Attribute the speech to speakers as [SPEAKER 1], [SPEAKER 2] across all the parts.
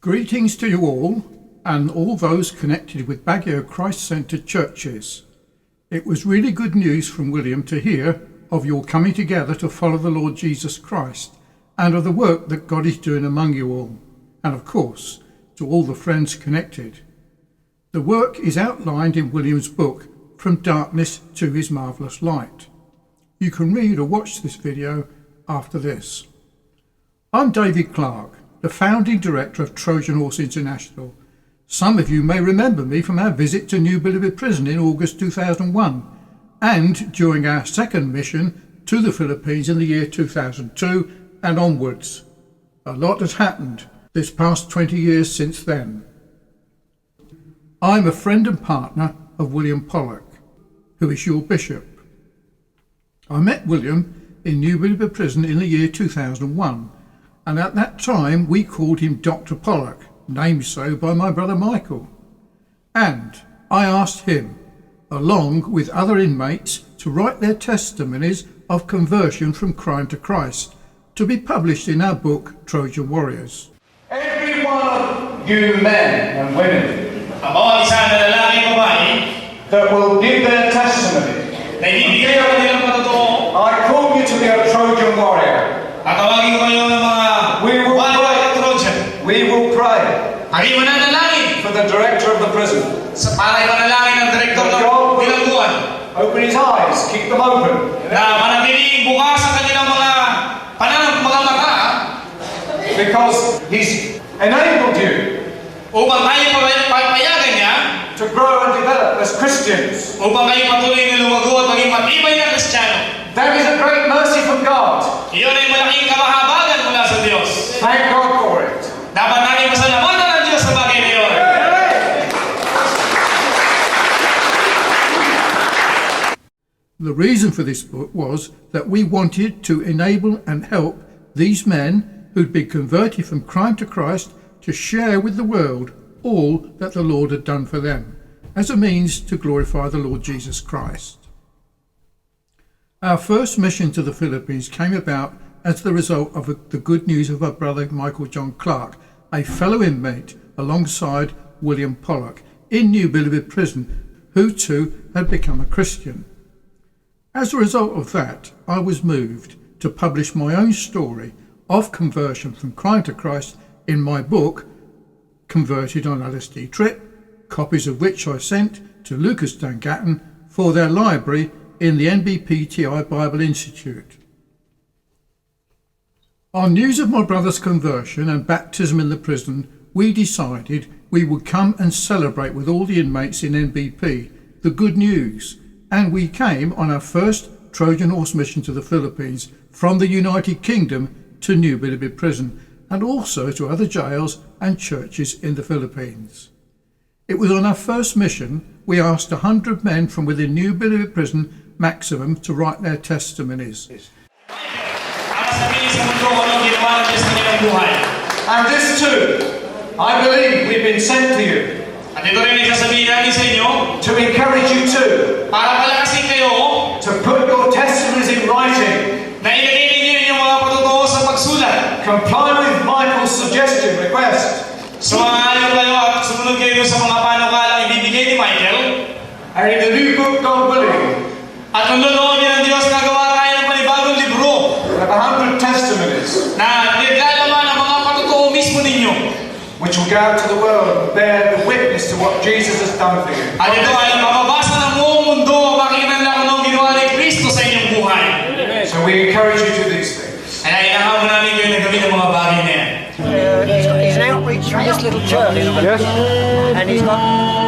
[SPEAKER 1] Greetings to you all and all those connected with Baguio Christ-centred churches. It was really good news from William to hear of your coming together to follow the Lord Jesus Christ and of the work that God is doing among you all, and of course to all the friends connected. The work is outlined in William's book, From Darkness to His Marvellous Light. You can read or watch this video after this. I'm David Clark, the founding director of Trojan Horse International. Some of you may remember me from our visit to New Bilibid Prison in August 2001 and during our second mission to the Philippines in the year 2002 and onwards. A lot has happened this past 20 years since then. I'm a friend and partner of William Pollock, who is your bishop. I met William in New Bilibid Prison in the year 2001, and at that time we called him Dr. Pollock, named so by my brother Michael. And I asked him, along with other inmates, to write their testimonies of conversion from crime to Christ, to be published in our book, Trojan Warriors.
[SPEAKER 2] Every one of you men and women that will give their testimony, I call you to be a Trojan warrior. We will pray for the director of the prison. God open his eyes, keep them open. Because he's enabled you to grow and develop as Christians. That is a great mercy from God. Thank God for it.
[SPEAKER 1] The reason for this book was that we wanted to enable and help these men who'd been converted from crime to Christ to share with the world all that the Lord had done for them, as a means to glorify the Lord Jesus Christ. Our first mission to the Philippines came about as the result of the good news of our brother Michael John Clark, a fellow inmate alongside William Pollock in New Bilibid Prison, who too had become a Christian. As a result of that, I was moved to publish my own story of conversion from crime to Christ in my book, Converted on LSD Trip, copies of which I sent to Lucas Dangatton for their library in the NBPTI Bible Institute. On news of my brother's conversion and baptism in the prison, we decided we would come and celebrate with all the inmates in NBP the good news, and we came on our first Trojan Horse mission to the Philippines from the United Kingdom to New Bilibid Prison, and also to other jails and churches in the Philippines. It was on our first mission we asked 100 men from within New Bilibid Prison maximum to write their testimonies.
[SPEAKER 2] And this too, I believe we've been sent to you to encourage you too, to put your testimonies in writing. Comply with Michael's suggestion request. And in the new book, God willing, we'll have 100 testimonies which will go out to the world and bear the witness to what Jesus has done for you. So we encourage you to these things.
[SPEAKER 3] He's an outreach from this little church.
[SPEAKER 4] Yes.
[SPEAKER 3] And he's got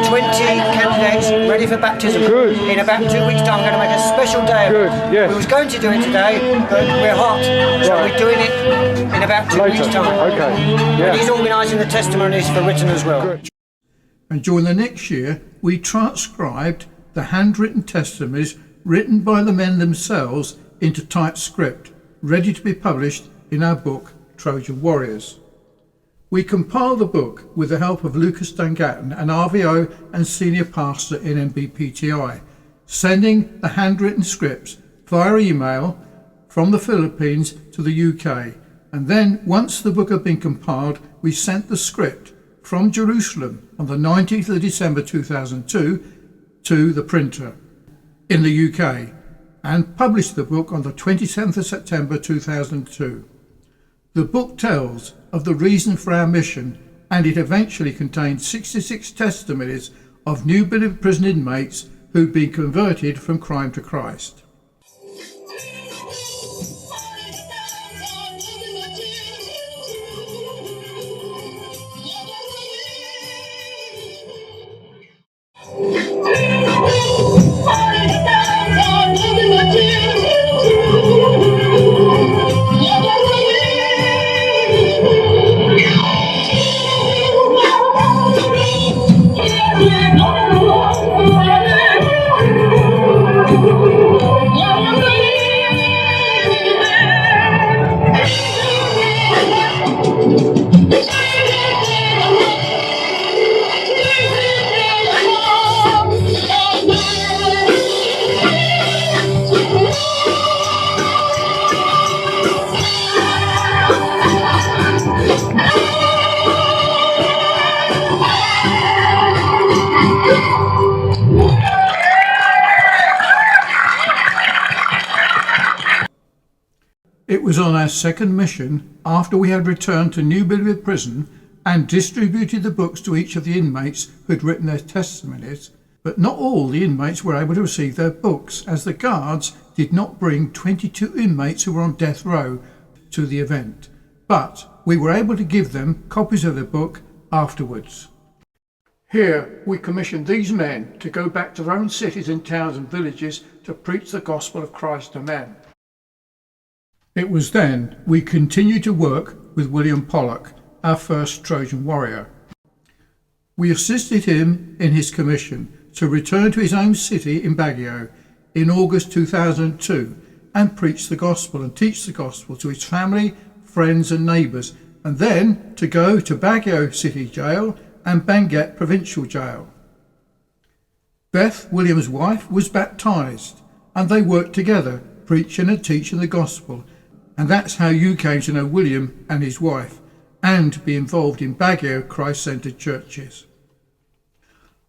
[SPEAKER 3] 20 candidates ready for baptism.
[SPEAKER 4] Good.
[SPEAKER 3] In about 2 weeks' time, we're going to make a special day.
[SPEAKER 4] Good, yes.
[SPEAKER 3] We was going to do it today, but we're hot, so we're doing it in about 2 weeks' time.
[SPEAKER 4] Okay. Yeah.
[SPEAKER 3] And he's organising the testimonies for written as well.
[SPEAKER 4] Good.
[SPEAKER 1] And during the next year, we transcribed the handwritten testimonies written by the men themselves into typed script, ready to be published in our book, Trojan Warriors. We compiled the book with the help of Lucas Dangatton, an RVO and senior pastor in NBPTI, sending the handwritten scripts via email from the Philippines to the UK, and then once the book had been compiled, we sent the script from Jerusalem on the 19th of December 2002 to the printer in the UK and published the book on the 27th of September 2002. The book tells of the reason for our mission, and it eventually contained 66 testimonies of New Billing prison inmates who'd been converted from crime to Christ. It was on our second mission, after we had returned to New Billing Prison and distributed the books to each of the inmates who had written their testimonies, but not all the inmates were able to receive their books, as the guards did not bring 22 inmates who were on death row to the event. But we were able to give them copies of the book afterwards. Here we commissioned these men to go back to their own cities and towns and villages to preach the gospel of Christ to men. It was then we continued to work with William Pollock, our first Trojan warrior. We assisted him in his commission to return to his own city in Baguio in August 2002 and preach the gospel and teach the gospel to his family, friends and neighbours, and then to go to Baguio City Jail and Benguet Provincial Jail. Beth, William's wife, was baptised, and they worked together, preaching and teaching the gospel. And that's how you came to know William and his wife, and be involved in Baguio Christ-centred churches.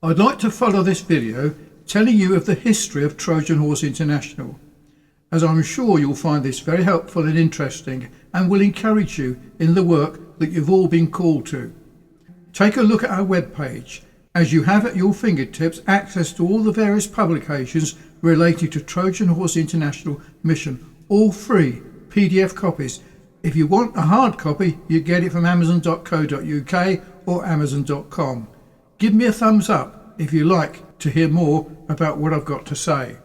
[SPEAKER 1] I'd like to follow this video telling you of the history of Trojan Horse International, as I'm sure you'll find this very helpful and interesting and will encourage you in the work that you've all been called to. Take a look at our webpage, as you have at your fingertips access to all the various publications related to Trojan Horse International mission, all free PDF copies. If you want a hard copy, you get it from amazon.co.uk or amazon.com. Give me a thumbs up if you like to hear more about what I've got to say.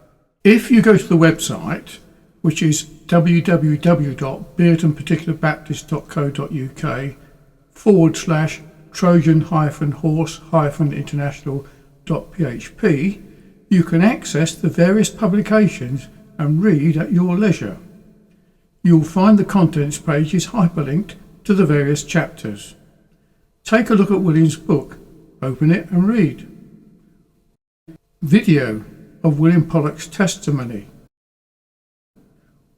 [SPEAKER 1] If you go to the website, which is www.beartonparticularBaptist.co.uk/Trojan-horse-international.php, you can access the various publications and read at your leisure. You'll find the contents pages hyperlinked to the various chapters. Take a look at William's book, open it and read. Video of William Pollock's testimony,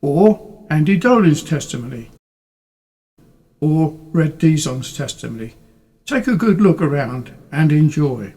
[SPEAKER 1] or Andy Dolan's testimony, or Red Dizon's testimony. Take a good look around and enjoy.